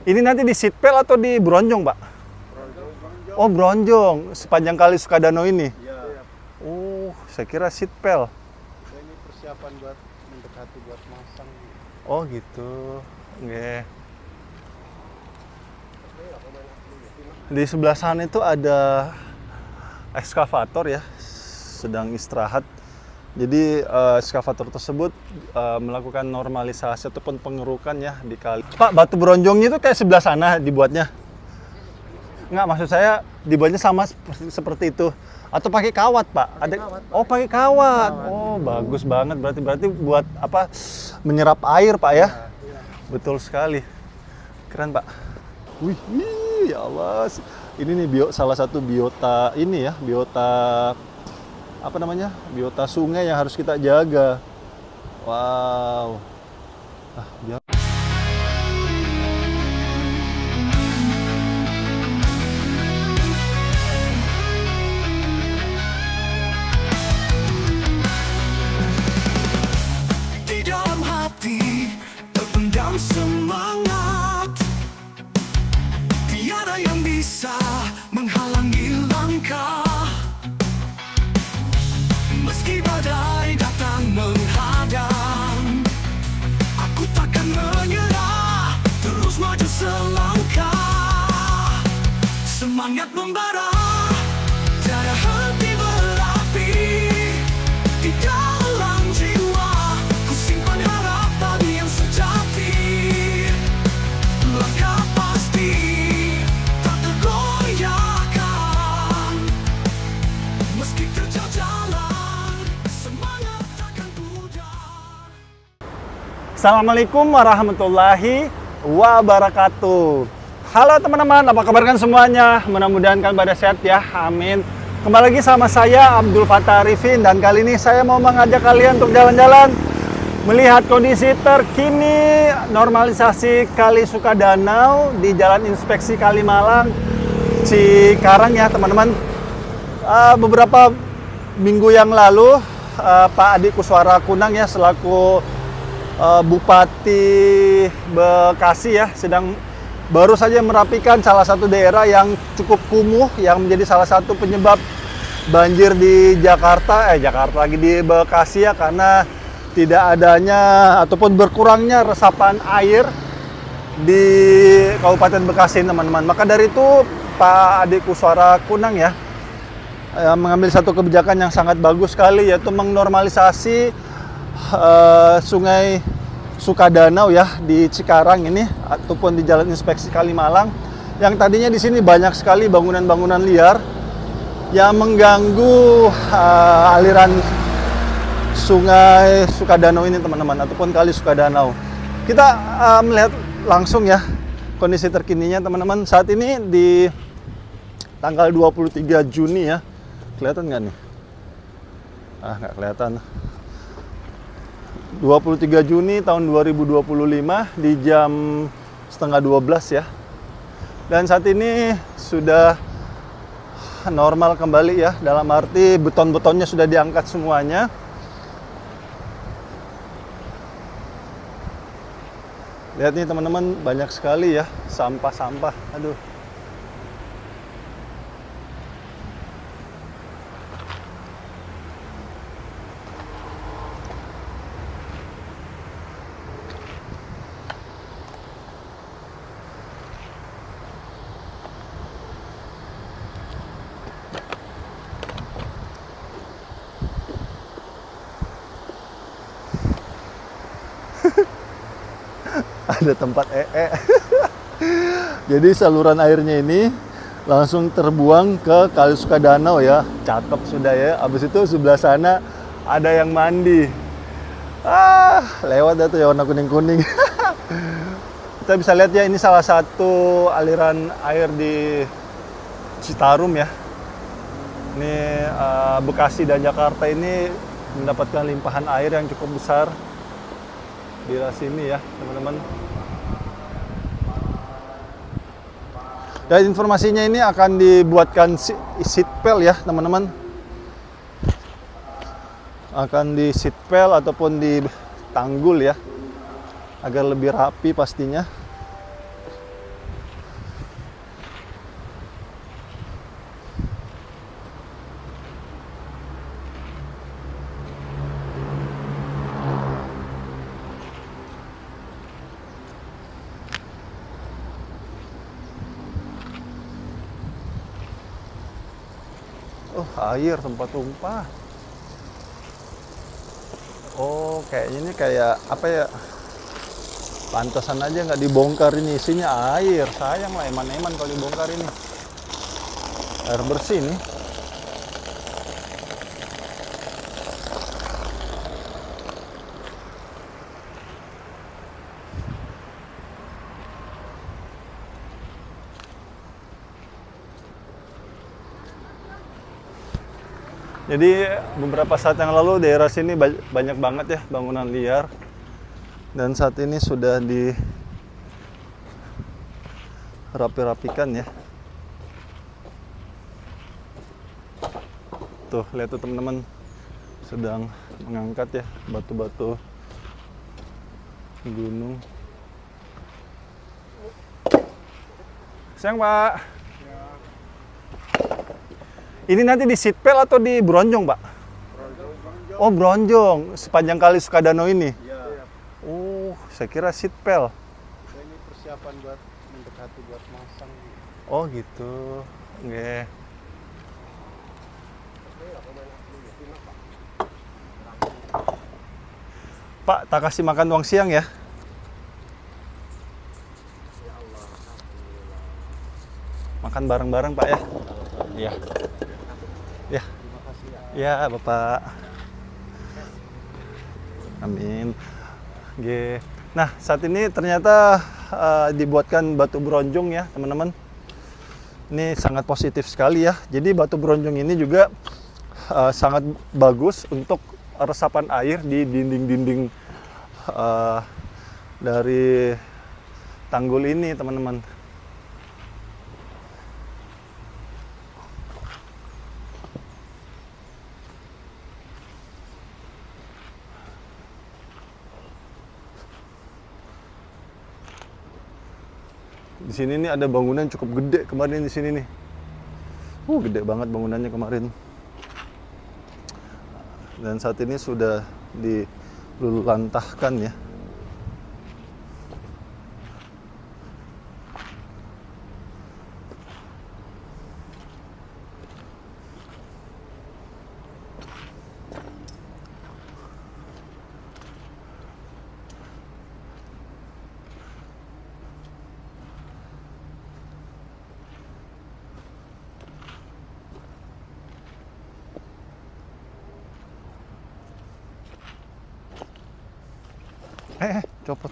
Ini nanti di Sitpel atau di Bronjong, Pak? Oh, Bronjong. Sepanjang kali Sukadanau ini? Iya. Oh, saya kira Sitpel. Ini persiapan buat mendekati buat masang. Oh, gitu. Oke. Di sebelah sana itu ada ekskavator ya, sedang istirahat. Jadi ekskavator tersebut melakukan normalisasi ataupun pengerukan ya di kali. Pak, batu bronjongnya itu kayak sebelah sana dibuatnya? Enggak, maksud saya dibuatnya sama seperti itu. Atau pakai kawat, Pak? Ada. Oh, pakai kawat. Oh, bagus banget. Berarti buat apa? Menyerap air, Pak ya? Betul sekali. Keren, Pak. Wih, ya Allah. Ini nih salah satu biota ini ya, biota apa namanya? Biota sungai yang harus kita jaga. Wow. Di dalam hati terpendam semangat, tiada yang bisa menghalangi langkah. Meski badai datang menghadang, aku takkan menyerah, terus maju selangkah. Semangat membara, tiada henti berapi. Di dalam jiwa, ku simpan harapan yang sejati. Langkah pasti, tak tergoyahkan. Meski terjal jalan, semangat takkan pudar. Assalamualaikum warahmatullahi wabarakatuh. Halo teman-teman, apa kabar kan semuanya? Mudah-mudahan kalian pada sehat ya, amin. Kembali lagi sama saya Abdul Fattah Arifin, dan kali ini saya mau mengajak kalian untuk jalan-jalan melihat kondisi terkini normalisasi Kali Sukadanau di Jalan Inspeksi Kalimalang, Cikarang ya teman-teman. Beberapa minggu yang lalu Pak Adi Kuswara Kunang ya selaku Bupati Bekasi ya baru saja merapikan salah satu daerah yang cukup kumuh yang menjadi salah satu penyebab banjir di Jakarta lagi di Bekasi ya, karena tidak adanya ataupun berkurangnya resapan air di Kabupaten Bekasi teman-teman. Maka dari itu Pak Adi Kuswara Kunang ya mengambil satu kebijakan yang sangat bagus sekali, yaitu menormalisasi Sungai Sukadanau ya di Cikarang ini ataupun di Jalan Inspeksi Kalimalang, yang tadinya di sini banyak sekali bangunan-bangunan liar yang mengganggu aliran Sungai Sukadanau ini teman-teman, ataupun Kali Sukadanau. Kita melihat langsung ya kondisi terkininya teman-teman. Saat ini di tanggal 23 Juni ya. Kelihatan nggak nih? Nggak kelihatan. 23 Juni tahun 2025 di jam setengah 12 ya. Dan saat ini sudah normal kembali ya, dalam arti beton-betonnya sudah diangkat semuanya. Lihat nih teman-teman, banyak sekali ya sampah-sampah. Aduh. Ada tempat Jadi saluran airnya ini langsung terbuang ke Kali Sukadanau ya. Cakep sudah ya. Habis itu sebelah sana ada yang mandi. Lewat dah tuh ya warna kuning-kuning. Kita bisa lihat ya, ini salah satu aliran air di Citarum ya. Ini Bekasi dan Jakarta ini mendapatkan limpahan air yang cukup besar di sini ya teman-teman. Dan informasinya ini akan dibuatkan sitpel ya teman-teman. Akan di sitpel ataupun di tanggul ya, agar lebih rapi pastinya. Oh, air tempat tumpah. Oh, kayaknya ini kayak apa ya? Pantesan aja nggak dibongkar, ini isinya air. Sayang lah, eman-eman kalau dibongkar ini. Air bersih nih. Jadi beberapa saat yang lalu daerah sini banyak banget ya bangunan liar. Dan saat ini sudah dirapi-rapikan ya. Tuh, lihat tuh teman-teman, sedang mengangkat ya batu-batu gunung. Siang, Pak. Ini nanti di Sitpel atau di Bronjong, Pak? Bronjong. Oh, Bronjong, sepanjang kali Sukadano ini. Iya. Oh, saya kira Sitpel. Ini persiapan buat mendekati buat masang. Oh, gitu. Nggih. Pak, tak kasih makan uang siang ya. Makan bareng-bareng, Pak ya. Iya. Ya. Terima kasih ya. Ya, Bapak. Amin. Oke. Nah, saat ini ternyata dibuatkan batu bronjong ya, teman-teman. Ini sangat positif sekali ya. Jadi batu bronjong ini juga sangat bagus untuk resapan air di dinding-dinding dari tanggul ini, teman-teman. Di sini nih ada bangunan cukup gede kemarin di sini nih. Gede banget bangunannya kemarin. Dan saat ini sudah dilululantahkan ya. Copot.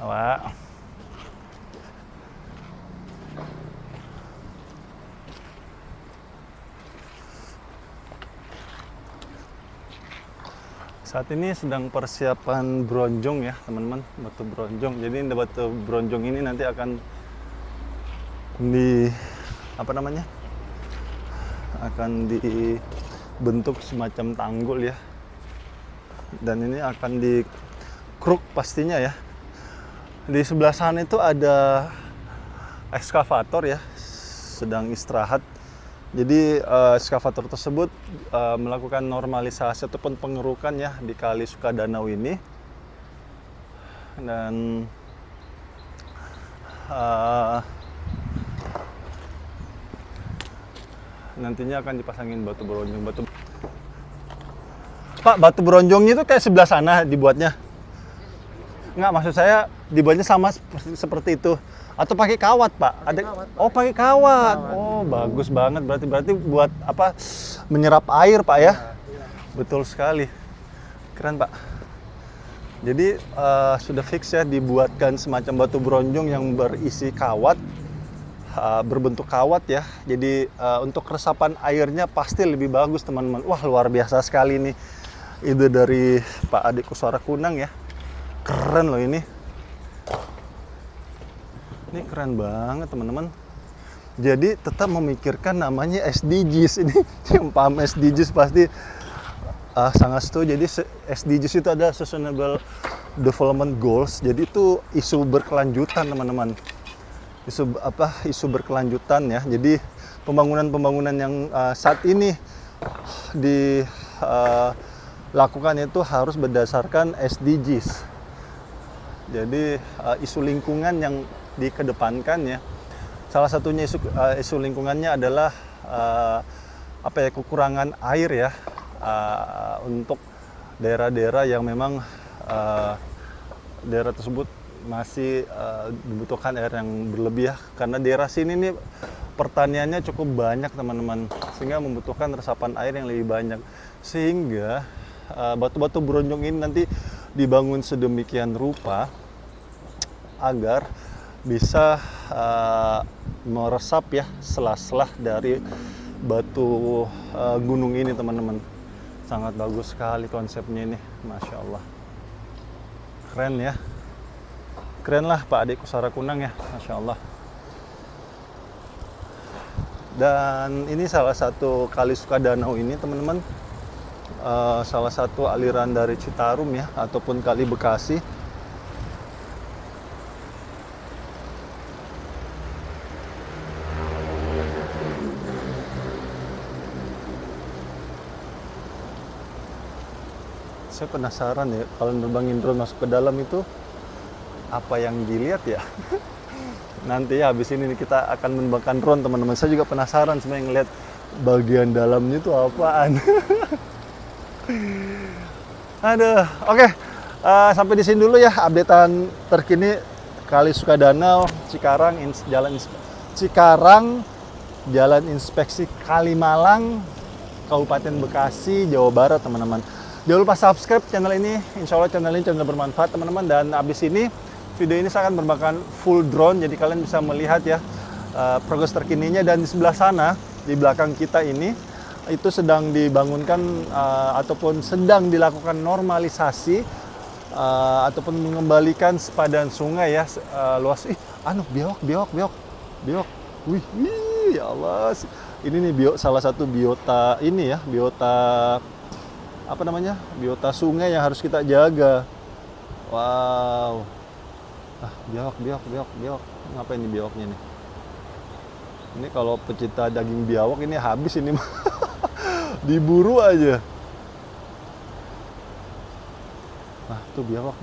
Awak. Saat ini sedang persiapan bronjong ya, teman-teman, batu bronjong. Jadi batu bronjong ini nanti akan akan dibentuk semacam tanggul ya. Dan ini akan dikruk pastinya ya. Di sebelah sana itu ada ekskavator ya, sedang istirahat. Jadi ekskavator tersebut melakukan normalisasi ataupun pengerukan ya di Kali Sukadanau ini. Dan nantinya akan dipasangin batu bronjong. Pak, batu bronjongnya itu kayak sebelah sana dibuatnya? Enggak, maksud saya dibuatnya sama seperti itu atau pakai kawat, Pak? Kawat, Pak. Oh, pakai kawat. Oh, bagus banget. Berarti buat apa? Menyerap air, Pak ya? Iya. Betul sekali. Keren, Pak. Jadi sudah fix ya dibuatkan semacam batu bronjong yang berisi kawat berbentuk kawat ya. Jadi untuk resapan airnya pasti lebih bagus teman-teman. Wah, luar biasa sekali nih ide dari Pak Ade Kuswara Kunang ya. Keren loh ini. Ini keren banget teman-teman. Jadi tetap memikirkan namanya SDGs ini. Yang paham SDGs pasti sangat setuju. Jadi SDGs itu adalah Sustainable Development Goals. Jadi itu isu berkelanjutan teman-teman. Isu berkelanjutan ya. Jadi pembangunan yang saat ini dilakukan itu harus berdasarkan SDGs. Jadi isu lingkungan yang dikedepankan ya. Salah satunya isu lingkungannya adalah kekurangan air ya, untuk daerah-daerah yang memang daerah tersebut masih dibutuhkan air yang berlebih ya, karena daerah sini nih pertaniannya cukup banyak teman-teman, sehingga membutuhkan resapan air yang lebih banyak, sehingga batu-batu bronjong ini nanti dibangun sedemikian rupa agar bisa meresap ya sela-sela dari batu gunung ini teman-teman. Sangat bagus sekali konsepnya ini, Masya Allah. Keren ya. Keren lah Pak Ade Kuswara Kunang ya, Masya Allah. Dan ini salah satu Kali Sukadanau ini teman-teman, salah satu aliran dari Citarum ya, ataupun Kali Bekasi. Saya penasaran ya, kalau nerbangin drone masuk ke dalam itu apa yang dilihat ya. Nanti ya habis ini kita akan menerbangkan drone teman-teman. Saya juga penasaran sebenarnya ngeliat bagian dalamnya itu apaan. Aduh, oke. Sampai di sini dulu ya updatean terkini Kali Sukadanau, Jalan Inspeksi Kalimalang, Kabupaten Bekasi, Jawa Barat teman-teman. Jangan lupa subscribe channel ini, insya Allah channel ini channel bermanfaat teman-teman. Dan abis ini, video ini saya akan merupakan full drone, jadi kalian bisa melihat ya progres terkininya. Dan di sebelah sana, di belakang kita ini, itu sedang dibangunkan ataupun sedang dilakukan normalisasi ataupun mengembalikan sepadan sungai ya, luas. Biawak. Wih, ya Allah. Ini nih salah satu biota ini ya, biota sungai yang harus kita jaga. Wow. Biawak. Ngapain nih biawaknya nih? Ini kalau pecinta daging biawak ini habis ini. Diburu aja. Nah, tuh biawak.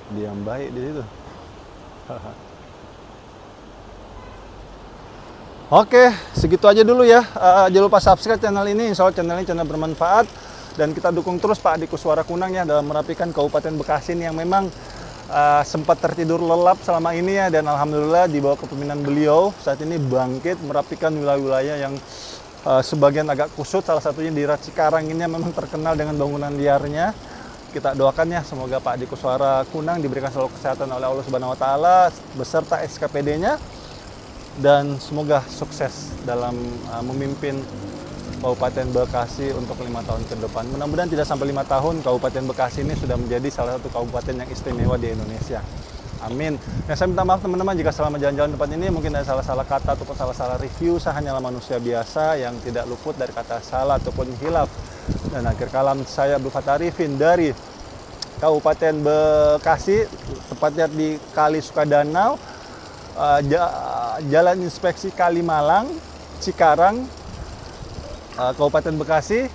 Diam baik di situ. Oke, segitu aja dulu ya. Jangan lupa subscribe channel ini, insya Allah channel ini channel bermanfaat. Dan kita dukung terus Pak Ade Kuswara Kunang ya dalam merapikan Kabupaten Bekasi yang memang sempat tertidur lelap selama ini ya. Dan alhamdulillah di bawah kepemimpinan beliau saat ini bangkit merapikan wilayah-wilayah yang sebagian agak kusut. Salah satunya di Cikarang ini yang memang terkenal dengan bangunan liarnya. Kita doakan ya, semoga Pak Ade Kuswara Kunang diberikan selalu kesehatan oleh Allah Subhanahu wa Ta'ala beserta SKPD-nya, dan semoga sukses dalam memimpin Kabupaten Bekasi untuk 5 tahun ke depan. Mudah-mudahan tidak sampai 5 tahun Kabupaten Bekasi ini sudah menjadi salah satu kabupaten yang istimewa di Indonesia. Amin. Dan saya minta maaf teman-teman jika selama jalan-jalan tempat ini mungkin ada salah-salah kata ataupun salah-salah review. Saya hanyalah manusia biasa yang tidak luput dari kata salah ataupun hilaf. Dan akhir kalam, saya Abdul Fattah Arifin dari Kabupaten Bekasi, tepatnya di Kali Sukadanau, Jalan Inspeksi Kalimalang, Cikarang, Kabupaten Bekasi,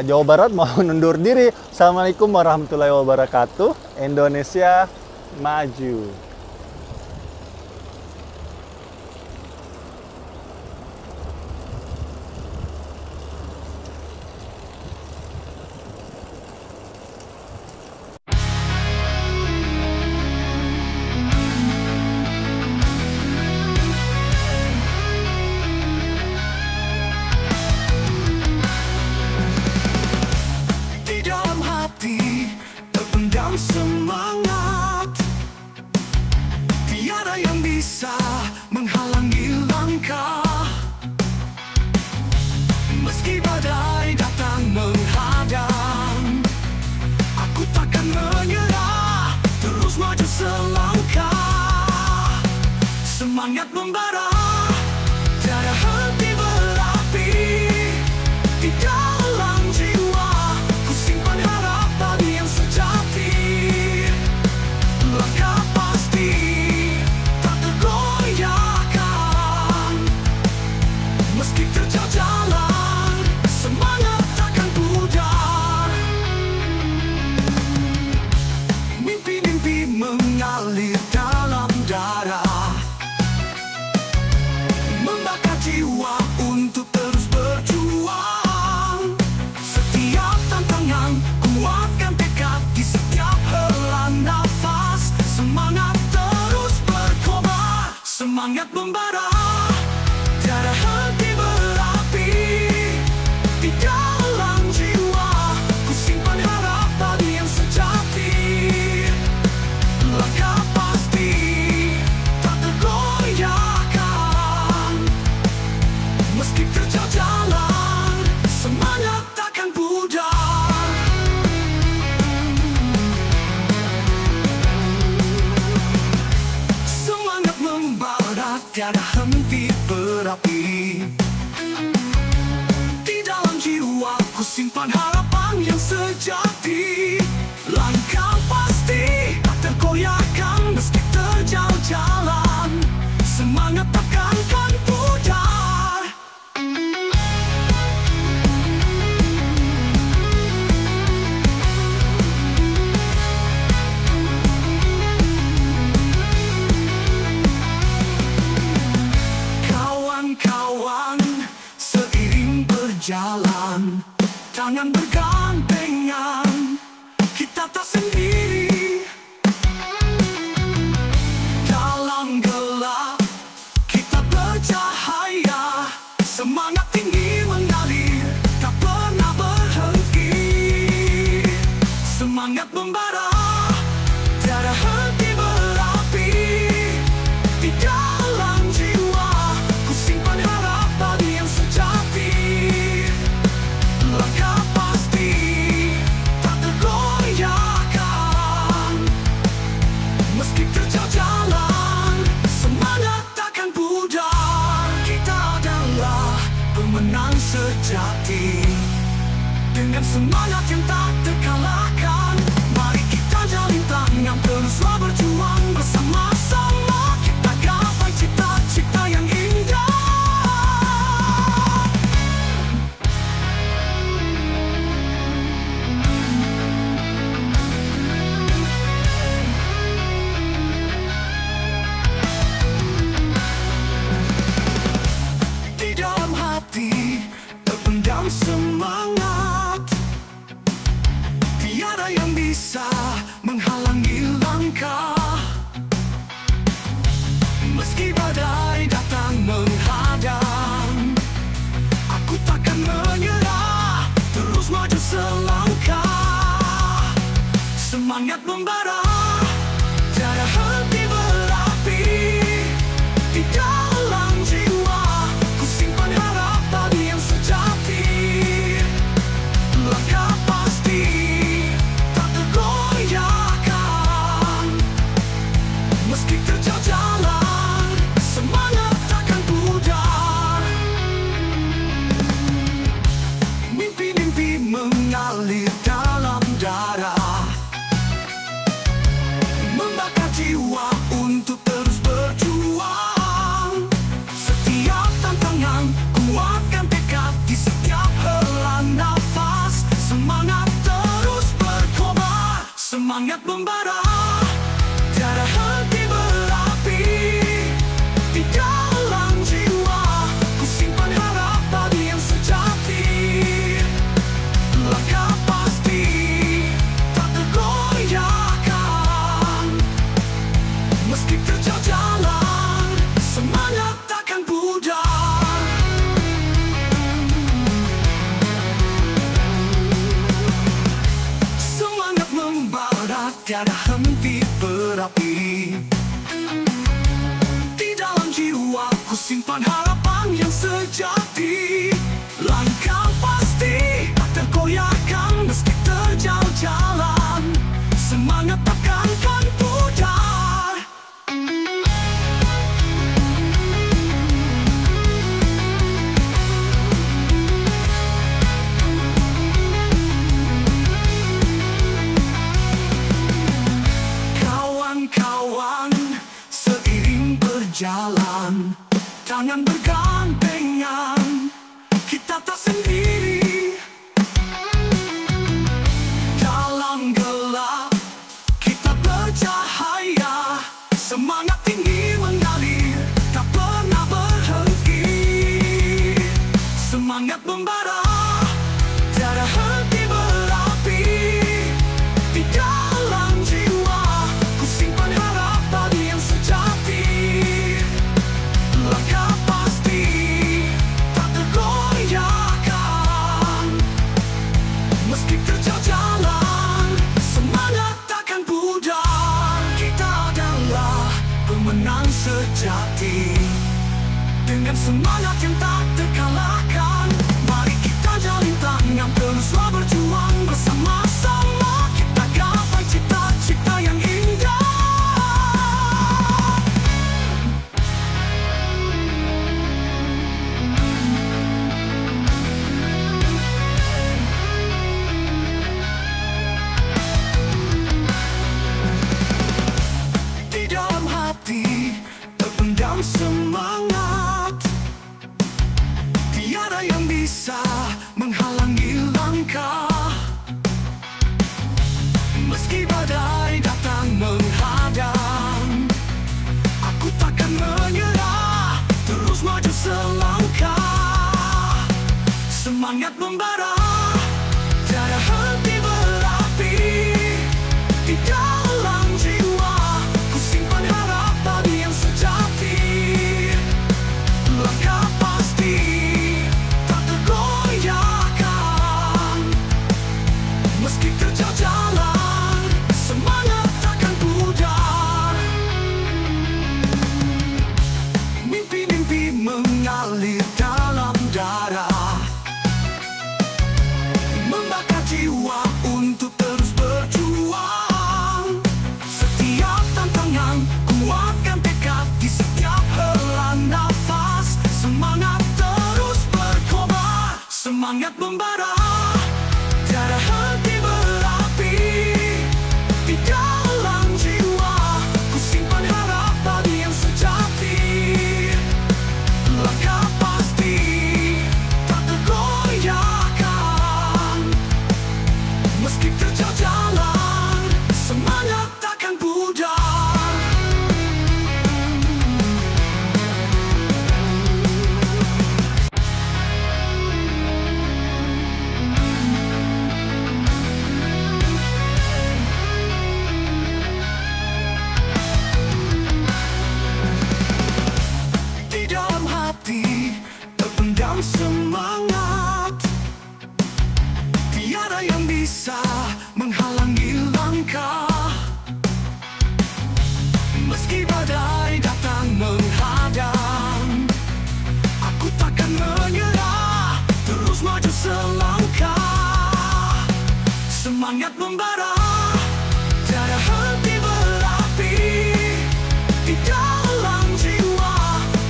Jawa Barat, mohon undur diri. Assalamualaikum warahmatullahi wabarakatuh. Indonesia maju. semangat membara, tiada henti berapi di dalam jiwa. Ku simpan harapan yang sejati, langkah pasti tak tergoyahkan. Meski terjal jalan, semangat takkan pudar. Mimpi-mimpi mengalir dalam darah, membakar jiwa untuk terus berjuang. Setiap tantangan kuatkan tekad di setiap hela nafas. Semangat terus berkobar, semangat membara, tiada henti berapi di dalam jiwa. Ku simpan harapan yang sejati, langkah pasti tak tergoyahkan. Meski terjal jalan, semangat takkan pudar. Semangat membara, tiada henti berapi di dalam jiwa. Ku simpan harapan yang sejati, langkah pasti tak tergoyahkan. Meski terjal jalan, semangat takkan pudar. Kawan-kawan, seiring berjalan, tangan bergandengan, kita tak sendiri. Dalam gelap, kita bercahaya. Semangat tinggi mengalir, tak pernah berhenti. Semangat membara, tiada henti berapi di dalam jiwa. Ku simpan harapan yang sejati, langkah pasti tak tergoyahkan. Meski terjal jalan, semangat takkan pudar. Kita adalah pemenang sejati, dengan semangat yang tak terkalahkan. Mari kita jalin tangan, teruslah berjuang bersama-sama. Kita gapai cita-cita yang indah. Di dalam hati terpendam semangat, tiada yang bisa menghalangi langkah. Meski badai datang menghadang, aku takkan menyerah, terus maju selangkah. Semangat membara, tiada henti berapi di dalam jiwa. Ku simpan harapan yang sejati, langkah pasti tak tergoyahkan. Meski terjal jalan, semangat takkan pudar. Mimpi-mimpi mengalir dalam darah, membakar jiwa untuk terus berjuang. Setiap tantangan kuatkan tekad di setiap hela nafas. Semangat terus berkobar, semangat membara, tiada henti berapi di dalam jiwa. Ku simpan harapan yang sejati, langkah pasti tak tergoyahkan. Meski terjal jalan, semangat takkan pudar. Semangat membara, tiada henti berapi di dalam jiwa. Ku simpan harapan yang sejati, langkah pasti tak tergoyahkan. Meski terjal jalan, semangat takkan pudar. semangat membara, tiada henti berapi di dalam jiwa. Ku simpan harapan yang sejati, langkah pasti tak tergoyahkan. Meski terjal jalan, semangat takkan pudar. Mimpi-mimpi mengalir dalam darah, membakar jiwa untuk terus berjuang. Setiap tantangan, kuatkan tekad di setiap helaan nafas. Semangat terus berkobar, semangat membara, tiada henti berapi di dalam jiwa. Ku simpan harapan yang sejati, langkah pasti tak tergoyahkan. Meski terjal jalan, semangat takkan pudar. Di dalam hati terpendam semangat, tiada yang bisa menghalangi langkah. Meski badai datang menghadang, aku takkan menyerah, terus maju selangkah. Semangat membara, tiada henti berapi di dalam jiwa.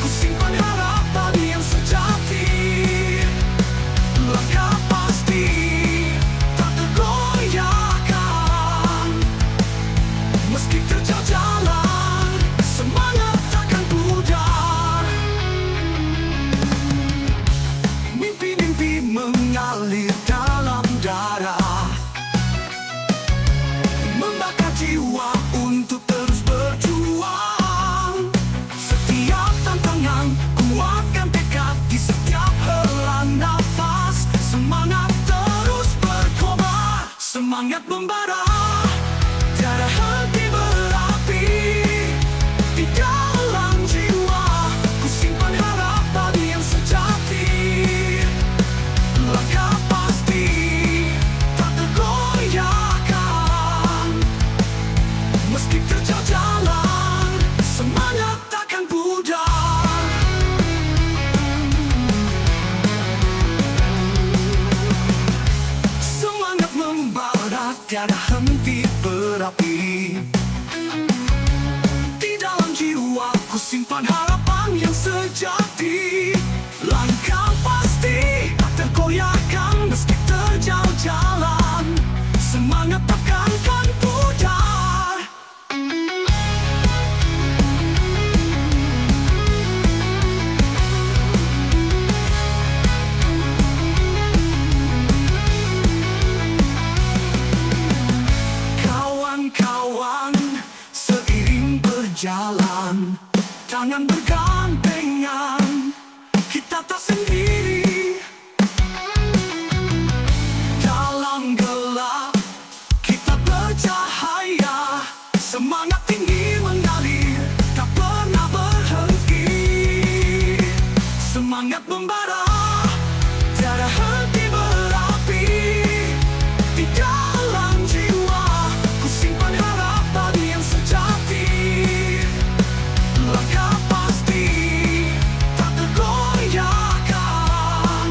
Ku simpan harapan yang sejati, langkah pasti tak tergoyahkan. Meski terjal jalan, semangat takkan pudar. Mimpi-mimpi mengalir dalam darah, membakar jiwa untuk terus berjuang. Setiap tantangan, kuatkan tekad di setiap helaan nafas. Semangat terus berkobar, semangat membara, tiada henti berapi di dalam jiwa. Ku simpan harapan yang sejati, langkah pasti tak tergoyahkan. Meski terjal jalan, semangat takkan pudar. Semangat membara, tiada henti berapi di dalam jiwa. Ku simpan harapan yang sejati, langkah pasti tak tergoyahkan. Meski terjal jalan, semangat takkan pudar. Kawan-kawan, seiring berjalan, tangan bergandengan, kita tak sendiri. Dalam gelap, kita bercahaya. Semangat tinggi mengalir, tak pernah berhenti. Semangat membara, tiada henti berapi di dalam jiwa. Ku simpan harapan yang sejati, langkah pasti tak tergoyahkan.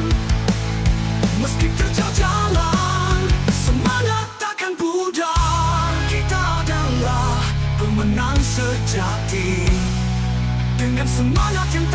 Meski terjal jalan, semangat takkan pudar. Kita adalah pemenang sejati, dengan semangat yang